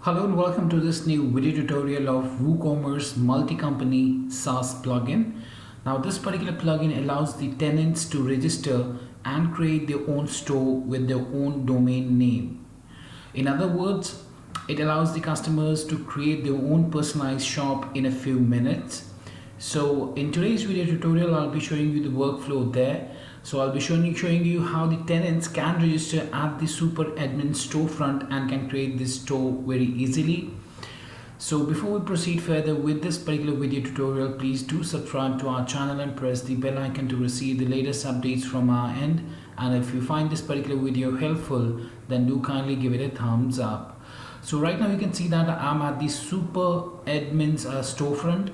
Hello and welcome to this new video tutorial of WooCommerce multi-company SaaS plugin. Now this particular plugin allows the tenants to register and create their own store with their own domain name. In other words, it allows the customers to create their own personalized shop in a few minutes. So in today's video tutorial, I'll be showing you the workflow there. So I'll be showing you how the tenants can register at the super admin storefront and can create this store very easily. So before we proceed further with this particular video tutorial, please do subscribe to our channel and press the bell icon to receive the latest updates from our end. And if you find this particular video helpful, then do kindly give it a thumbs up. So right now you can see that I'm at the super admin's storefront,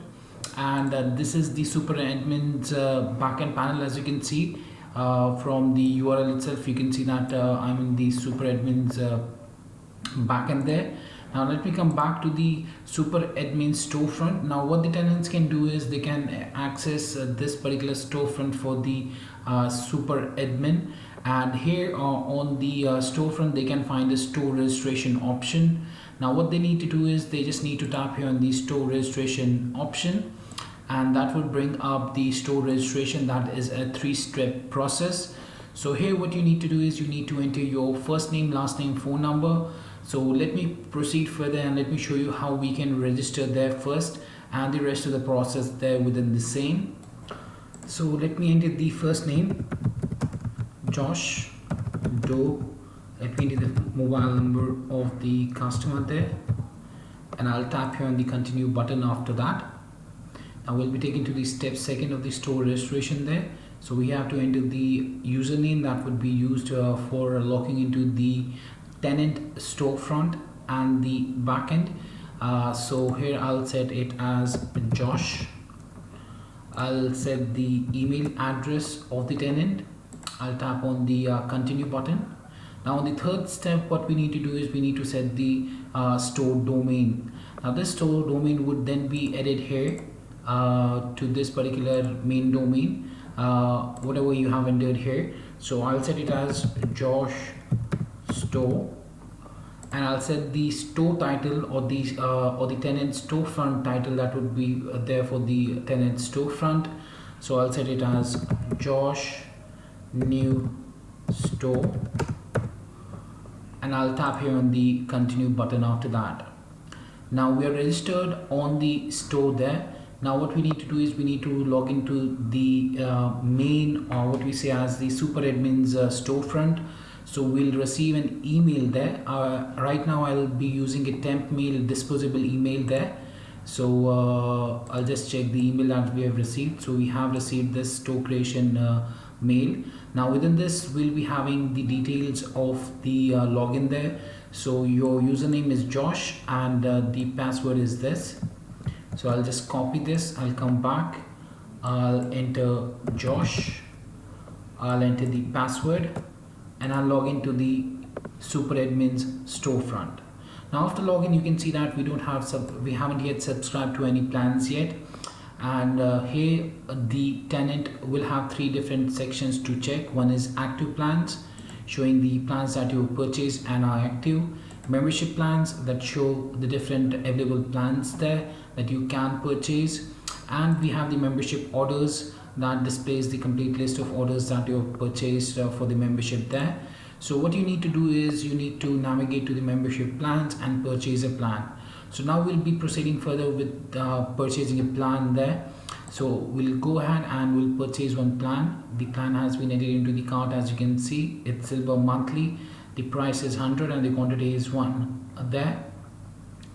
and this is the super admin's backend panel. As you can see from the URL itself, you can see that I'm in the super admin's backend there. Now let me come back to the super admin storefront. Now what the tenants can do is they can access this particular storefront for the super admin, and here on the storefront they can find the store registration option. Now what they need to do is they just need to tap here on the store registration option, and that will bring up the store registration. That is a 3-step process. So here what you need to do is you need to enter your first name, last name, phone number. So let me proceed further and let me show you how we can register there first, and the rest of the process there within the same. So let me enter the first name, Josh Doe. Let me enter the mobile number of the customer there, and I'll tap here on the continue button after that. Now we'll be taken to the step 2 of the store registration there. So we have to enter the username that would be used for logging into the tenant storefront and the backend. So here I'll set it as Josh. I'll set the email address of the tenant. I'll tap on the continue button. Now on the third step, what we need to do is we need to set the store domain. Now this store domain would then be added here to this particular main domain, whatever you have entered here. So I'll set it as Josh Store, and I'll set the store title or the tenant storefront title that would be there for the tenant storefront. So I'll set it as Josh New Store, and I'll tap here on the continue button after that. Now we are registered on the store there. Now what we need to do is we need to log into the main, or what we say as the super admin's storefront. So we'll receive an email there. Right now I'll be using a temp mail, disposable email there. So I'll just check the email that we have received. So we have received this store creation mail. Now within this we'll be having the details of the login there. So your username is Josh, and the password is this. So I'll just copy this, I'll come back, I'll enter Josh, I'll enter the password, and I'll log into the super admin's storefront. Now after login, you can see that we haven't yet subscribed to any plans yet, and here the tenant will have 3 different sections to check. One is active plans, showing the plans that you purchased and are active. Membership plans that show the different available plans there that you can purchase, and we have the membership orders that displays the complete list of orders that you have purchased for the membership there. So what you need to do is you need to navigate to the membership plans and purchase a plan. So now we'll be proceeding further with purchasing a plan there. So we'll go ahead and we'll purchase one plan. The plan has been added into the cart. As you can see, it's silver monthly. The price is 100 and the quantity is 1 there.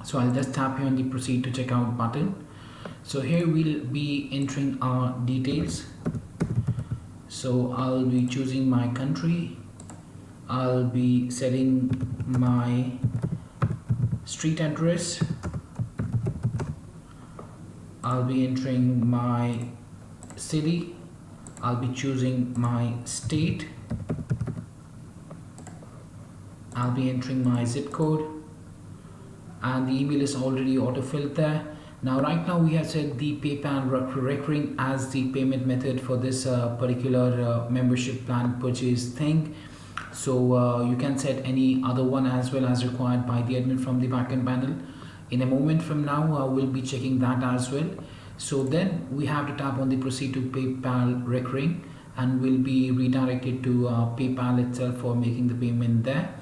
So I'll just tap here on the proceed to checkout button. So here we'll be entering our details. So I'll be choosing my country. I'll be setting my street address. I'll be entering my city. I'll be choosing my state. I'll be entering my zip code, and the email is already auto-filled there. Now right now we have set the PayPal recurring as the payment method for this particular membership plan purchase thing. So you can set any other one as well as required by the admin from the backend panel. In a moment from now, we'll be checking that as well. So then we have to tap on the proceed to PayPal recurring, and we'll be redirected to PayPal itself for making the payment there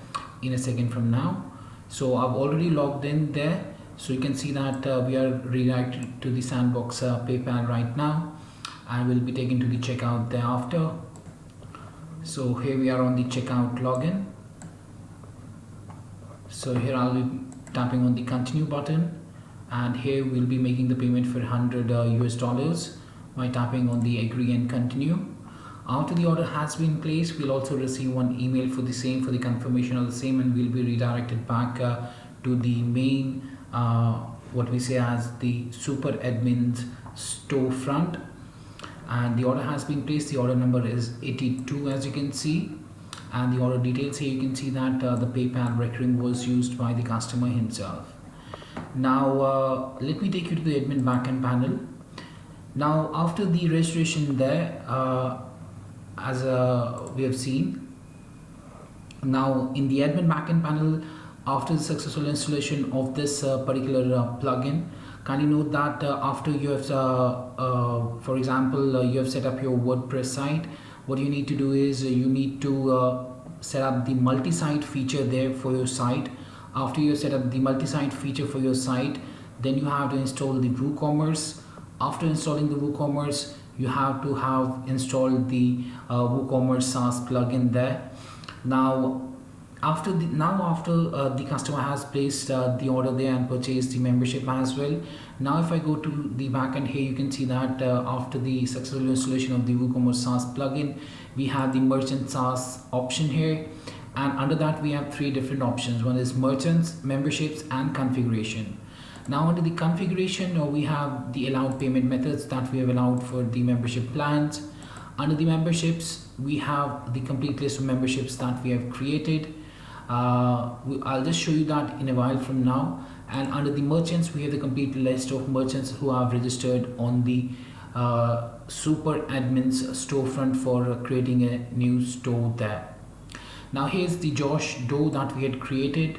in a second from now. So I've already logged in there. So you can see that we are redirected to the sandbox PayPal right now, and we'll be taken to the checkout thereafter. So here we are on the checkout login. So here I'll be tapping on the continue button, and here we'll be making the payment for $100 by tapping on the agree and continue. After the order has been placed, we'll also receive one email for the same, for the confirmation of the same, and we'll be redirected back to the main what we say as the super admin's storefront. And the order has been placed. The order number is 82, as you can see, and the order details here you can see that the PayPal recurring was used by the customer himself. Now let me take you to the admin backend panel. Now after the registration there, as we have seen, now in the admin backend panel, after the successful installation of this particular plugin, kindly note that after you have for example you have set up your WordPress site, what you need to do is you need to set up the multi-site feature there for your site. After you set up the multi-site feature for your site, then you have to install the WooCommerce. After installing the WooCommerce, you have to have installed the WooCommerce SaaS plugin there. Now after the customer has placed the order there and purchased the membership as well. Now if I go to the backend here, you can see that after the successful installation of the WooCommerce SaaS plugin, we have the merchant SaaS option here, and under that we have three different options. One is merchants, memberships, and configuration. Now under the configuration, we have the allowed payment methods that we have allowed for the membership plans. Under the memberships, we have the complete list of memberships that we have created. I'll just show you that in a while from now. And under the merchants, we have the complete list of merchants who have registered on the super admin's storefront for creating a new store there. Now here's the Josh Doe that we had created.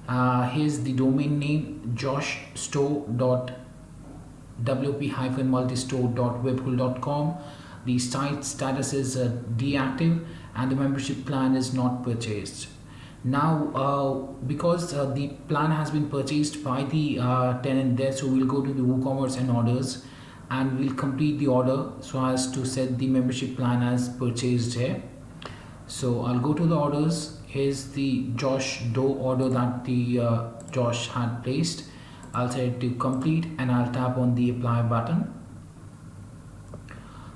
Here's the domain name, joshstore.wp-multistore.webkul.com. The site status is deactive, and the membership plan is not purchased. Now because the plan has been purchased by the tenant there, so we'll go to the WooCommerce and orders, and we'll complete the order so as to set the membership plan as purchased here. So I'll go to the orders. Here's the Josh Doe order that the Josh had placed. I'll set it to complete, and I'll tap on the apply button.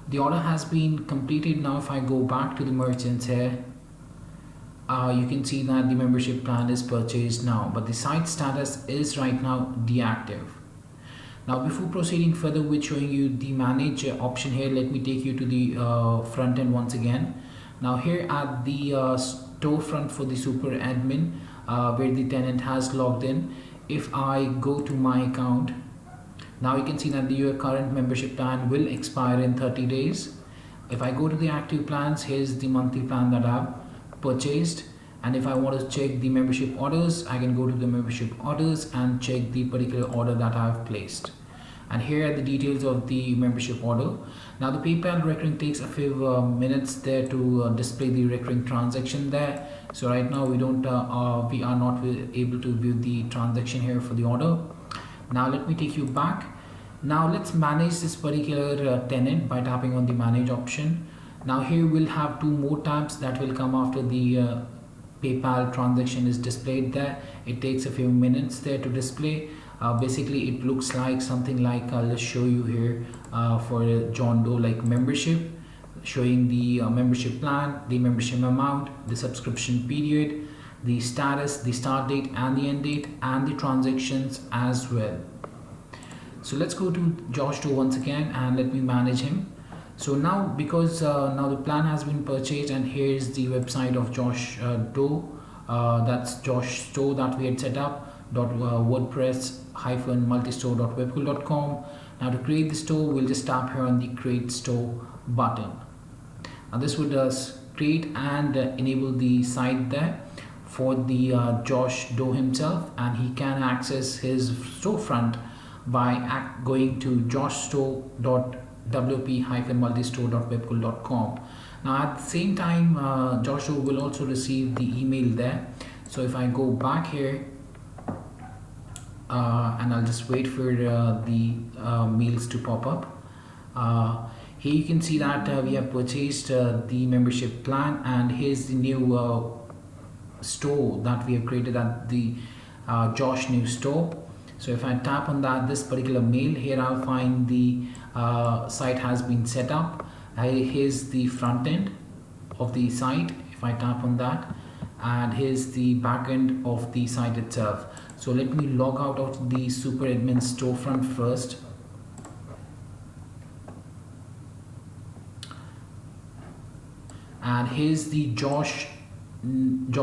The order has been completed. Now if I go back to the merchants here, you can see that the membership plan is purchased now, but the site status is right now deactive. Now before proceeding further with showing you the manage option here, let me take you to the front end once again. Now here at the storefront for the super admin, where the tenant has logged in, if I go to my account, now you can see that your current membership plan will expire in 30 days. If I go to the active plans, here's the monthly plan that I've purchased, and if I want to check the membership orders, I can go to the membership orders and check the particular order that I've placed. And here are the details of the membership order. Now the PayPal recurring takes a few minutes there to display the recurring transaction there. So right now we are not able to view the transaction here for the order. Now let me take you back. Now let's manage this particular tenant by tapping on the manage option. Now here we'll have two more tabs that will come after the PayPal transaction is displayed there. It takes a few minutes there to display. Basically it looks like something like, I'll just show you here for John Doe, like membership, showing the membership plan, the membership amount, the subscription period, the status, the start date and the end date, and the transactions as well. So let's go to Josh Doe once again and let me manage him. So now because now the plan has been purchased, and here's the website of Josh Doe, that's Josh Store that we had set up, .wordpress-multistore.webkul.com. Now to create the store, we'll just tap here on the create store button. Now this would create and enable the site there for the Josh Doe himself, and he can access his storefront by going to joshstore.wp-multistore.webkul.com. Now at the same time, Josh Doe will also receive the email there. So if I go back here, and I'll just wait for the mails to pop up. Here you can see that we have purchased the membership plan, and here's the new store that we have created at the Josh new store. So if I tap on this particular mail, here I'll find the site has been set up. Here's the front end of the site if I tap on that, and here's the back end of the site itself. So let me log out of the super admin storefront first. And here's the Josh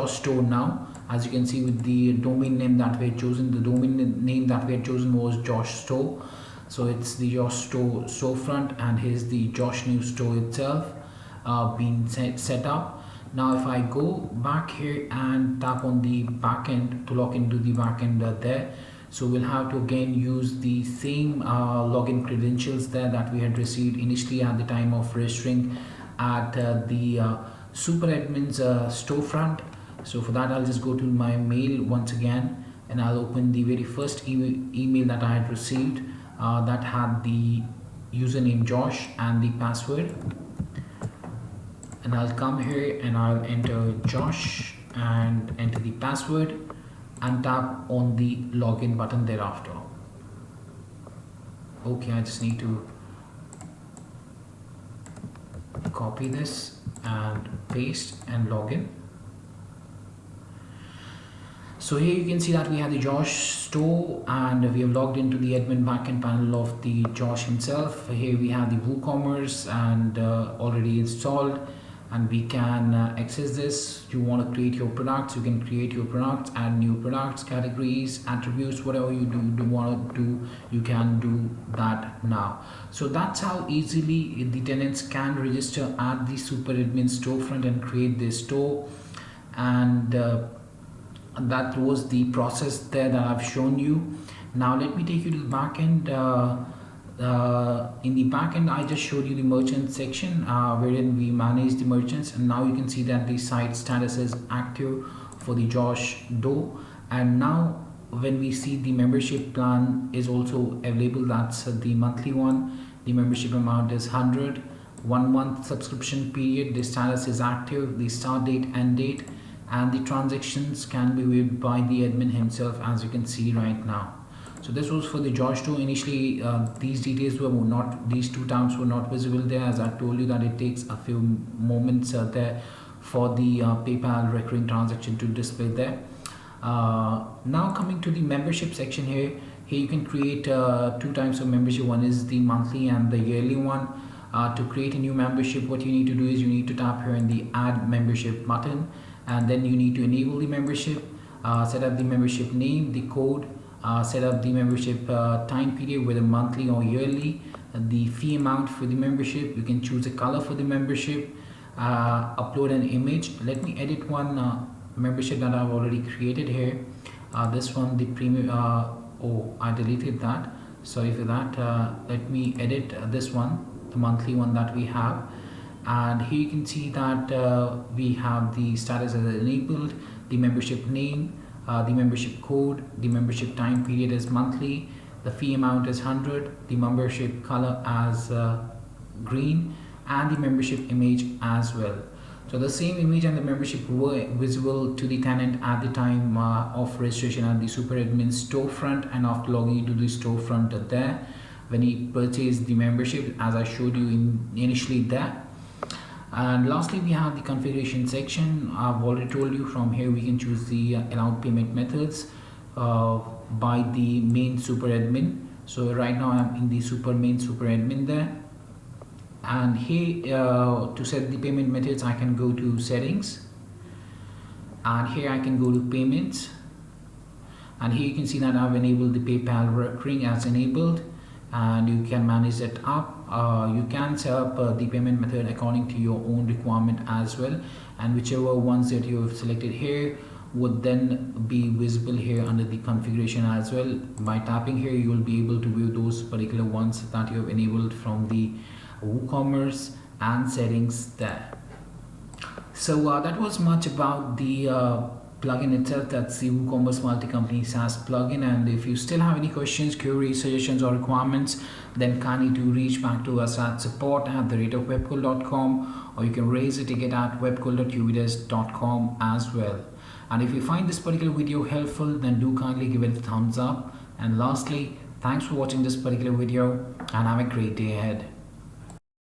store now. As you can see, with the domain name that we had chosen, the domain name that we had chosen was Josh Store. So it's the Josh Store storefront, and here's the Josh new store itself being set up. Now if I go back here and tap on the backend to log into the backend there, so we'll have to again use the same login credentials there that we had received initially at the time of registering at the super admin's storefront. So for that, I'll just go to my mail once again, and I'll open the very first email that I had received that had the username Josh and the password. And I'll come here and I'll enter Josh and enter the password and tap on the login button thereafter. Okay, I just need to copy this and paste and login. So here you can see that we have the Josh store, and we have logged into the admin backend panel of the Josh himself. Here we have the WooCommerce and already installed, and we can access this. If you want to create your products, you can create your products, add new products, categories, attributes, whatever you want to do, you can do that now. So that's how easily the tenants can register at the super admin storefront and create their store. And that was the process there that I've shown you. Now let me take you to the backend. In the backend, I just showed you the merchant section wherein we manage the merchants, and now you can see that the site status is active for the Josh Doe. And now when we see the membership plan is also available, that's the monthly one. The membership amount is 100, 1 month subscription period, the status is active, the start date, end date, and the transactions can be viewed by the admin himself, as you can see right now. So this was for the Josh Doe. Initially, these details were not, these two tabs were not visible there, as I told you that it takes a few moments there for the PayPal recurring transaction to display there. Now coming to the membership section here you can create 2 types of membership. One is the monthly and the yearly one. To create a new membership, what you need to do is you need to tap here in the add membership button, and then you need to enable the membership, set up the membership name, the code, set up the membership time period, whether monthly or yearly, the fee amount for the membership. You can choose a color for the membership, upload an image. Let me edit one membership that I've already created here. This one, the premium, oh, I deleted that, sorry for that. Let me edit this one, the monthly one that we have. And here you can see that we have the status as enabled, the membership name, the membership code, the membership time period is monthly, the fee amount is 100, the membership color as green, and the membership image as well. So the same image and the membership were visible to the tenant at the time of registration at the super admin storefront, and after logging into the storefront there when he purchased the membership, as I showed you initially there. And lastly, we have the configuration section. I've already told you from here we can choose the allowed payment methods by the main super admin. So right now I'm in the main super admin there, and here to set the payment methods I can go to settings, and here I can go to payments, and here you can see that I've enabled the PayPal recurring as enabled, and you can manage it up. You can set up the payment method according to your own requirement as well, and whichever ones that you have selected here would then be visible here under the configuration as well. By tapping here, you will be able to view those particular ones that you have enabled from the WooCommerce and settings there. So that was much about the plugin itself. That's the WooCommerce multi-company SaaS plugin. And if you still have any questions, queries, suggestions, or requirements, then kindly do reach back to us at support@webkul.com, or you can raise a ticket at webkul.uvidesk.com as well. And if you find this particular video helpful, then do kindly give it a thumbs up. And lastly, thanks for watching this particular video, and have a great day ahead.